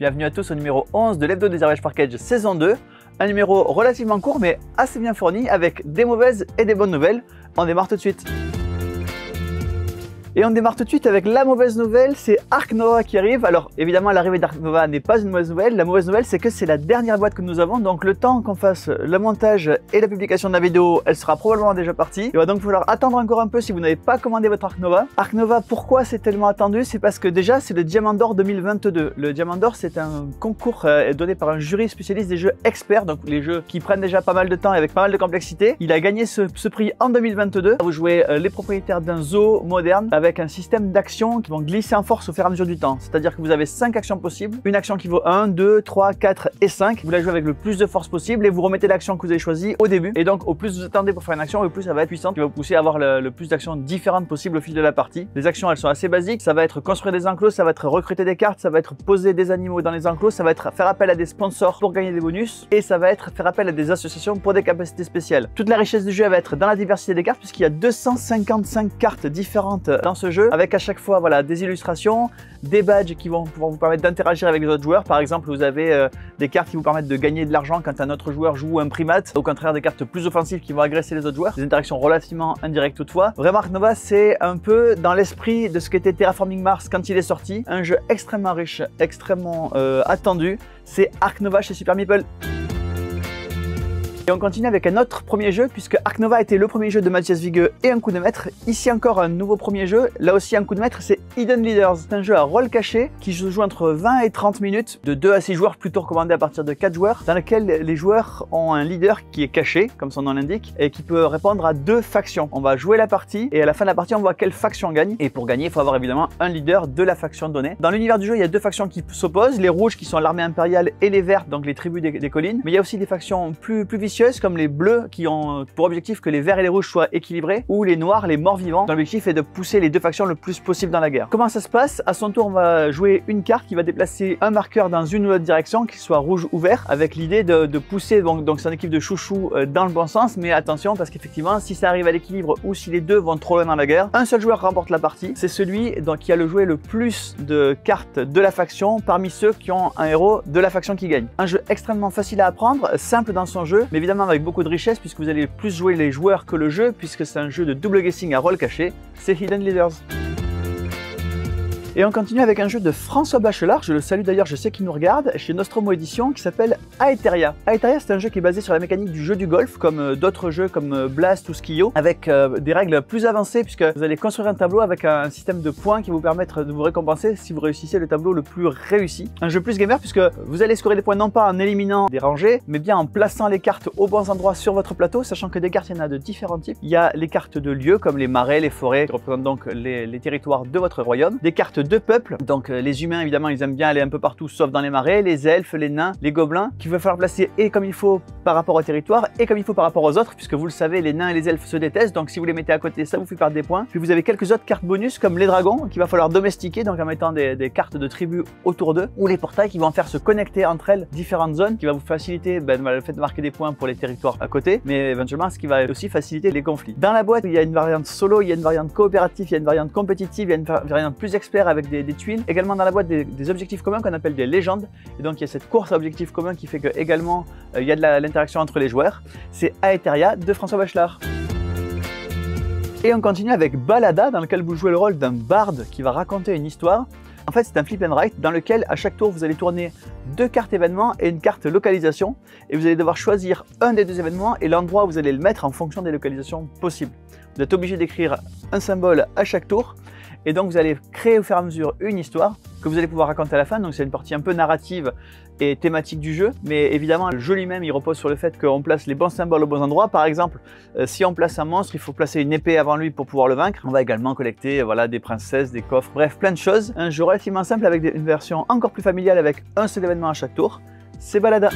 Bienvenue à tous au numéro 11 de l'Hebdo des Average Package saison 2. Un numéro relativement court mais assez bien fourni avec des mauvaises et des bonnes nouvelles. On démarre tout de suite. Et on démarre tout de suite avec la mauvaise nouvelle, c'est Ark Nova qui arrive. Alors évidemment l'arrivée d'Ark Nova n'est pas une mauvaise nouvelle. La mauvaise nouvelle c'est que c'est la dernière boîte que nous avons. Donc le temps qu'on fasse le montage et la publication de la vidéo, elle sera probablement déjà partie. Il va donc falloir attendre encore un peu si vous n'avez pas commandé votre Ark Nova. Ark Nova, pourquoi c'est tellement attendu? C'est parce que déjà c'est le Diamant d'Or 2022. Le Diamant d'Or c'est un concours donné par un jury spécialiste des jeux experts. Donc les jeux qui prennent déjà pas mal de temps et avec pas mal de complexité. Il a gagné ce prix en 2022. Vous jouez les propriétaires d'un zoo moderne avec un système d'actions qui vont glisser en force au fur et à mesure du temps. C'est-à-dire que vous avez 5 actions possibles. Une action qui vaut 1, 2, 3, 4 et 5. Vous la jouez avec le plus de force possible et vous remettez l'action que vous avez choisie au début. Et donc au plus vous attendez pour faire une action, au plus ça va être puissante, qui va vous pousser à avoir le plus d'actions différentes possibles au fil de la partie. Les actions elles sont assez basiques. Ça va être construire des enclos, ça va être recruter des cartes, ça va être poser des animaux dans les enclos, ça va être faire appel à des sponsors pour gagner des bonus et ça va être faire appel à des associations pour des capacités spéciales. Toute la richesse du jeu va être dans la diversité des cartes puisqu'il y a 255 cartes différentes dans ce jeu, avec à chaque fois voilà, des illustrations, des badges qui vont pouvoir vous permettre d'interagir avec les autres joueurs. Par exemple, vous avez des cartes qui vous permettent de gagner de l'argent quand un autre joueur joue un primate. Au contraire, des cartes plus offensives qui vont agresser les autres joueurs. Des interactions relativement indirectes toutefois. Vraiment, Ark Nova, c'est un peu dans l'esprit de ce qu'était Terraforming Mars quand il est sorti. Un jeu extrêmement riche, extrêmement attendu. C'est Ark Nova chez Super Meeple. Et on continue avec un autre premier jeu puisque Ark Nova était le premier jeu de Mathias Vigueux et un coup de maître. Ici encore un nouveau premier jeu, là aussi un coup de maître, c'est Hidden Leaders. C'est un jeu à rôle caché qui se joue entre 20 et 30 minutes, de 2 à 6 joueurs, plutôt recommandé à partir de 4 joueurs, dans lequel les joueurs ont un leader qui est caché, comme son nom l'indique, et qui peut répondre à 2 factions. On va jouer la partie et à la fin de la partie on voit quelle faction gagne. Et pour gagner il faut avoir évidemment un leader de la faction donnée. Dans l'univers du jeu il y a 2 factions qui s'opposent, les rouges qui sont l'armée impériale et les verts, donc les tribus des collines. Mais il y a aussi des factions plus vicieuses comme les bleus qui ont pour objectif que les verts et les rouges soient équilibrés, ou les noirs, les morts vivants. L'objectif est de pousser les 2 factions le plus possible dans la guerre. Comment ça se passe? À son tour, on va jouer une carte qui va déplacer un marqueur dans une ou l'autre direction, qu'il soit rouge ou vert, avec l'idée de pousser donc son équipe de chouchou dans le bon sens. Mais attention, parce qu'effectivement, si ça arrive à l'équilibre ou si les deux vont trop loin dans la guerre, un seul joueur remporte la partie. C'est celui qui a joué le plus de cartes de la faction parmi ceux qui ont un héros de la faction qui gagne. Un jeu extrêmement facile à apprendre, simple dans son jeu, mais évidemment avec beaucoup de richesse puisque vous allez plus jouer les joueurs que le jeu, puisque c'est un jeu de double guessing à rôle caché, c'est Hidden Leaders. Et on continue avec un jeu de François Bachelard, je le salue d'ailleurs, je sais qu'il nous regarde, chez Nostromo Édition, qui s'appelle Aetheria. Aetheria, c'est un jeu qui est basé sur la mécanique du jeu du golf, comme d'autres jeux comme Blast ou Skio, avec des règles plus avancées, puisque vous allez construire un tableau avec un système de points qui vous permettre de vous récompenser si vous réussissez le tableau le plus réussi. Un jeu plus gamer, puisque vous allez scorer des points non pas en éliminant des rangées, mais bien en plaçant les cartes aux bons endroits sur votre plateau, sachant que des cartes, il y en a de différents types. Il y a les cartes de lieux, comme les marais, les forêts, qui représentent donc les territoires de votre royaume, des cartes de peuple, donc les humains évidemment ils aiment bien aller un peu partout sauf dans les marais, les elfes, les nains, les gobelins, qu'il va falloir placer et comme il faut par rapport au territoire et comme il faut par rapport aux autres, puisque vous le savez les nains et les elfes se détestent, donc si vous les mettez à côté ça vous fait perdre des points. Puis vous avez quelques autres cartes bonus comme les dragons qu'il va falloir domestiquer, donc en mettant des cartes de tribus autour d'eux, ou les portails qui vont faire se connecter entre elles différentes zones, qui va vous faciliter le fait de marquer des points pour les territoires à côté, mais éventuellement ce qui va aussi faciliter les conflits. Dans la boîte il y a une variante solo, il y a une variante coopérative, il y a une variante compétitive, il y a une variante plus expert avec des tuiles. Également dans la boîte des objectifs communs qu'on appelle des légendes, et donc il y a cette course à objectifs communs qui fait que également il y a de l'interaction entre les joueurs. C'est Aetheria de François Bachelard. Et on continue avec Balada, dans lequel vous jouez le rôle d'un barde qui va raconter une histoire. En fait c'est un flip and write dans lequel à chaque tour vous allez tourner 2 cartes événements et une carte localisation, et vous allez devoir choisir un des 2 événements et l'endroit où vous allez le mettre en fonction des localisations possibles. Vous êtes obligé d'écrire un symbole à chaque tour, et donc vous allez créer au fur et à mesure une histoire que vous allez pouvoir raconter à la fin. Donc c'est une partie un peu narrative et thématique du jeu, mais évidemment le jeu lui-même il repose sur le fait qu'on place les bons symboles aux bons endroits. Par exemple, si on place un monstre, il faut placer une épée avant lui pour pouvoir le vaincre. On va également collecter voilà, des princesses, des coffres, bref plein de choses. Un jeu relativement simple avec une version encore plus familiale avec un seul événement à chaque tour. C'est Balada.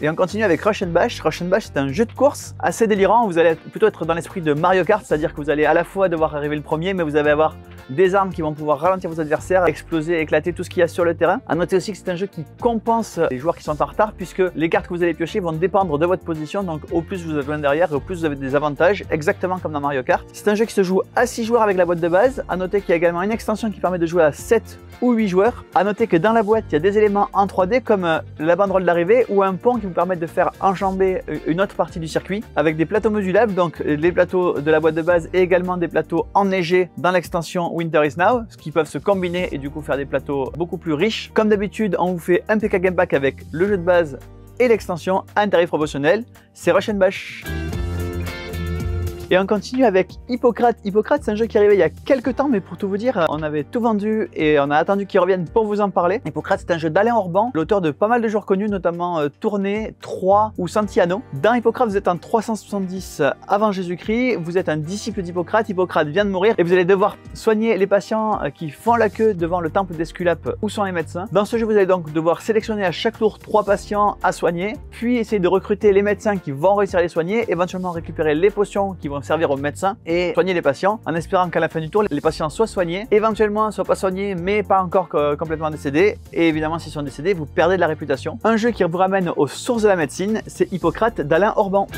Et on continue avec Rush and Bash. Rush and Bash, c'est un jeu de course assez délirant. Vous allez plutôt être dans l'esprit de Mario Kart, c'est-à-dire que vous allez à la fois devoir arriver le premier, mais vous allez avoir des armes qui vont pouvoir ralentir vos adversaires, exploser, éclater tout ce qu'il y a sur le terrain. À noter aussi que c'est un jeu qui compense les joueurs qui sont en retard, puisque les cartes que vous allez piocher vont dépendre de votre position. Donc au plus vous êtes loin derrière, au plus vous avez des avantages, exactement comme dans Mario Kart. C'est un jeu qui se joue à 6 joueurs avec la boîte de base. À noter qu'il y a également une extension qui permet de jouer à 7 ou 8 joueurs. À noter que dans la boîte, il y a des éléments en 3D comme la banderole d'arrivée ou un pont qui vous permettent de faire enjamber une autre partie du circuit avec des plateaux modulables, donc les plateaux de la boîte de base et également des plateaux enneigés dans l'extension Winter is Now, ce qui peuvent se combiner et du coup faire des plateaux beaucoup plus riches. Comme d'habitude, on vous fait un PK Game Pack avec le jeu de base et l'extension à un tarif promotionnel. C'est Rush and Bash. Et on continue avec Hippocrate. Hippocrate, c'est un jeu qui est arrivé il y a quelques temps, mais pour tout vous dire, on avait tout vendu et on a attendu qu'il revienne pour vous en parler. Hippocrate, c'est un jeu d'Alain Orban, l'auteur de pas mal de joueurs connus, notamment Tournée, 3 ou Santillano. Dans Hippocrate, vous êtes en 370 avant Jésus-Christ, vous êtes un disciple d'Hippocrate. Hippocrate vient de mourir et vous allez devoir soigner les patients qui font la queue devant le temple d'Esculape où sont les médecins. Dans ce jeu, vous allez donc devoir sélectionner à chaque tour 3 patients à soigner, puis essayer de recruter les médecins qui vont réussir à les soigner, éventuellement récupérer les potions qui vont servir aux médecins et soigner les patients en espérant qu'à la fin du tour les patients soient soignés, éventuellement soient pas soignés mais pas encore complètement décédés, et évidemment s'ils sont décédés vous perdez de la réputation. Un jeu qui vous ramène aux sources de la médecine, c'est Hippocrate d'Alain Orban.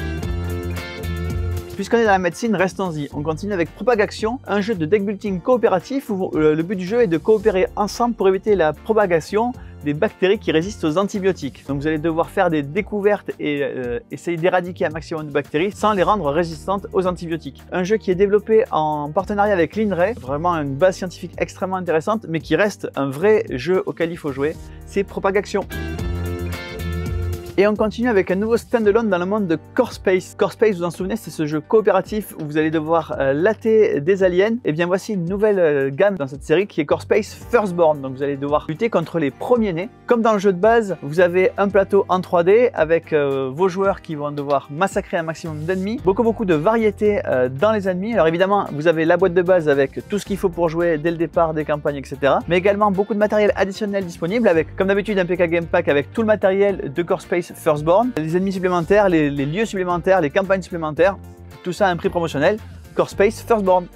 Puisqu'on est dans la médecine, restons-y. On continue avec Propagation, un jeu de deck building coopératif où le but du jeu est de coopérer ensemble pour éviter la propagation des bactéries qui résistent aux antibiotiques. Donc vous allez devoir faire des découvertes et essayer d'éradiquer un maximum de bactéries sans les rendre résistantes aux antibiotiques. Un jeu qui est développé en partenariat avec l'INRAE, vraiment une base scientifique extrêmement intéressante, mais qui reste un vrai jeu auquel il faut jouer, c'est Propagation. Et on continue avec un nouveau standalone dans le monde de Core Space. Core Space, vous vous en souvenez, c'est ce jeu coopératif où vous allez devoir latter des aliens. Et bien voici une nouvelle gamme dans cette série qui est Core Space Firstborn. Donc vous allez devoir lutter contre les premiers-nés. Comme dans le jeu de base, vous avez un plateau en 3D avec vos joueurs qui vont devoir massacrer un maximum d'ennemis. Beaucoup de variétés dans les ennemis. Alors évidemment, vous avez la boîte de base avec tout ce qu'il faut pour jouer dès le départ des campagnes, etc. Mais également beaucoup de matériel additionnel disponible avec, comme d'habitude, un PK Game Pack avec tout le matériel de Core Space Firstborn, les ennemis supplémentaires, les lieux supplémentaires, les campagnes supplémentaires, tout ça à un prix promotionnel, Core Space Firstborn.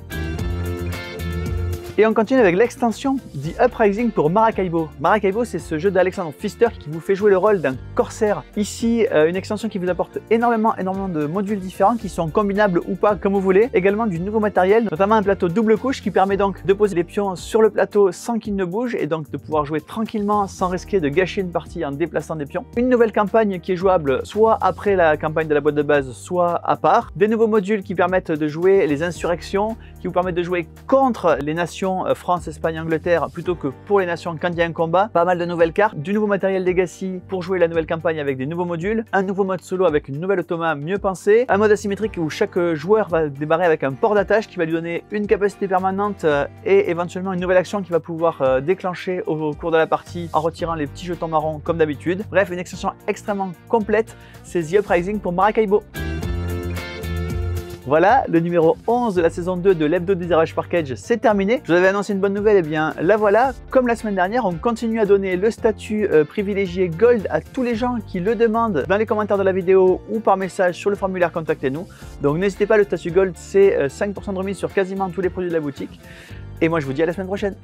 Et on continue avec l'extension The Uprising pour Maracaibo. Maracaibo, c'est ce jeu d'Alexandre Pfister qui vous fait jouer le rôle d'un corsaire. Ici, une extension qui vous apporte énormément de modules différents qui sont combinables ou pas comme vous voulez. Également du nouveau matériel, notamment un plateau double couche qui permet donc de poser les pions sur le plateau sans qu'ils ne bougent et donc de pouvoir jouer tranquillement sans risquer de gâcher une partie en déplaçant des pions. Une nouvelle campagne qui est jouable soit après la campagne de la boîte de base, soit à part. Des nouveaux modules qui permettent de jouer les insurrections, qui vous permettent de jouer contre les nations France, Espagne, Angleterre plutôt que pour les nations quand il y a un combat. Pas mal de nouvelles cartes, du nouveau matériel Legacy pour jouer la nouvelle campagne avec des nouveaux modules, un nouveau mode solo avec une nouvelle automa mieux pensée, un mode asymétrique où chaque joueur va démarrer avec un port d'attache qui va lui donner une capacité permanente et éventuellement une nouvelle action qui va pouvoir déclencher au cours de la partie en retirant les petits jetons marrons comme d'habitude. Bref, une extension extrêmement complète, c'est The Uprising pour Maracaibo. Voilà, le numéro 11 de la saison 2 de l'Hebdo des Garage Package, c'est terminé. Je vous avais annoncé une bonne nouvelle, et bien la voilà. Comme la semaine dernière, on continue à donner le statut privilégié Gold à tous les gens qui le demandent dans les commentaires de la vidéo ou par message sur le formulaire Contactez-nous. Donc n'hésitez pas, le statut Gold, c'est 5% de remise sur quasiment tous les produits de la boutique. Et moi je vous dis à la semaine prochaine.